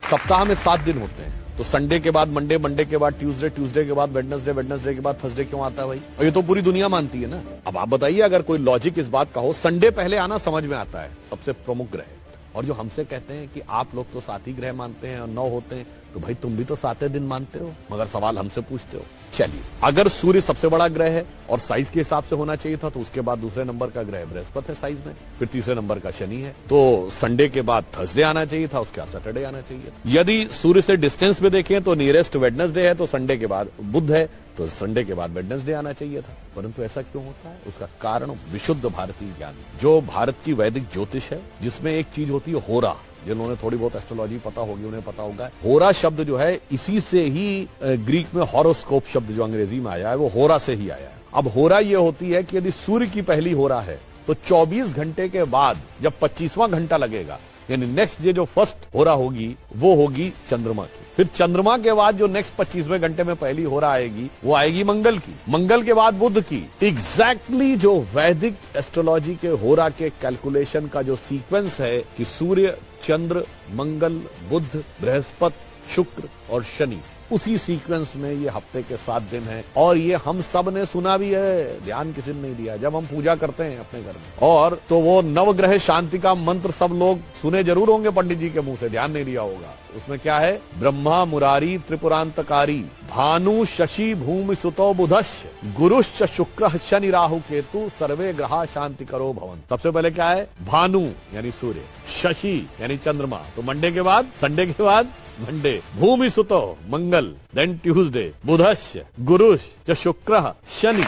सप्ताह में 7 दिन होते हैं, तो संडे के बाद मंडे, मंडे के बाद ट्यूसडे, ट्यूसडे के बाद वेडनेसडे, वेडनेसडे के बाद थर्सडे क्यों आता है भाई? और ये तो पूरी दुनिया मानती है ना। अब आप बताइए, अगर कोई लॉजिक इस बात का हो, संडे पहले आना समझ में आता है, सबसे प्रमुख ग्रह। और जो हमसे कहते हैं कि आप लोग तो 7 ही ग्रह मानते हैं और 9 होते हैं, तो भाई तुम भी तो 7 दिन मानते हो, मगर सवाल हमसे पूछते हो। चलिए, अगर सूर्य सबसे बड़ा ग्रह है और साइज के हिसाब से होना चाहिए था, तो उसके बाद दूसरे नंबर का ग्रह बृहस्पति है साइज में, फिर तीसरे नंबर का शनि है, तो संडे के बाद थर्सडे आना चाहिए था, उसके बाद सैटरडे आना चाहिए। यदि सूर्य से डिस्टेंस में देखें तो नियरेस्ट वेडनेसडे है, तो संडे के बाद बुध है, तो संडे के बाद वेडनेसडे आना चाहिए था। परंतु ऐसा क्यों होता है? उसका कारण विशुद्ध भारतीय ज्ञान, जो भारत की वैदिक ज्योतिष है, जिसमें एक चीज होती है होरा। जिन्होंने थोड़ी बहुत एस्ट्रोलॉजी पता होगी उन्हें पता होगा, होरा शब्द जो है इसी से ही ग्रीक में हॉरोस्कोप शब्द जो अंग्रेजी में आया है वो होरा से ही आया है। अब होरा ये होती है कि यदि सूर्य की पहली होरा है तो 24 घंटे के बाद जब 25वां घंटा लगेगा, यानी नेक्स्ट ये जो फर्स्ट होरा होगी वो होगी चंद्रमा की। फिर चंद्रमा के बाद जो नेक्स्ट 25वें घंटे में पहली होरा आएगी वो आएगी मंगल की, मंगल के बाद बुध की। एग्जैक्टली जो वैदिक एस्ट्रोलॉजी के होरा के कैलकुलेशन का जो सीक्वेंस है कि सूर्य, चंद्र, मंगल, बुध, बृहस्पति, शुक्र और शनि, उसी सीक्वेंस में ये हफ्ते के 7 दिन हैं। और ये हम सब ने सुना भी है, ध्यान किसी ने नहीं दिया। जब हम पूजा करते हैं अपने घर में, और तो वो नवग्रह शांति का मंत्र सब लोग सुने जरूर होंगे पंडित जी के मुंह से, ध्यान नहीं दिया होगा। उसमें क्या है? ब्रह्मा मुरारी त्रिपुरांतकारी, भानु शशि भूमि सुतो बुधश्च, गुरुश्च शुक्र शनि राहु केतु, सर्वे ग्रहा शांति करो भवन। सबसे पहले क्या है? भानु यानी सूर्य, शशि यानी चंद्रमा, तो मंडे के बाद, संडे के बाद मंडे, भूमि सुतो मंगल, देन ट्यूसडे, बुधश्च, गुरुश्च शुक्र शनि।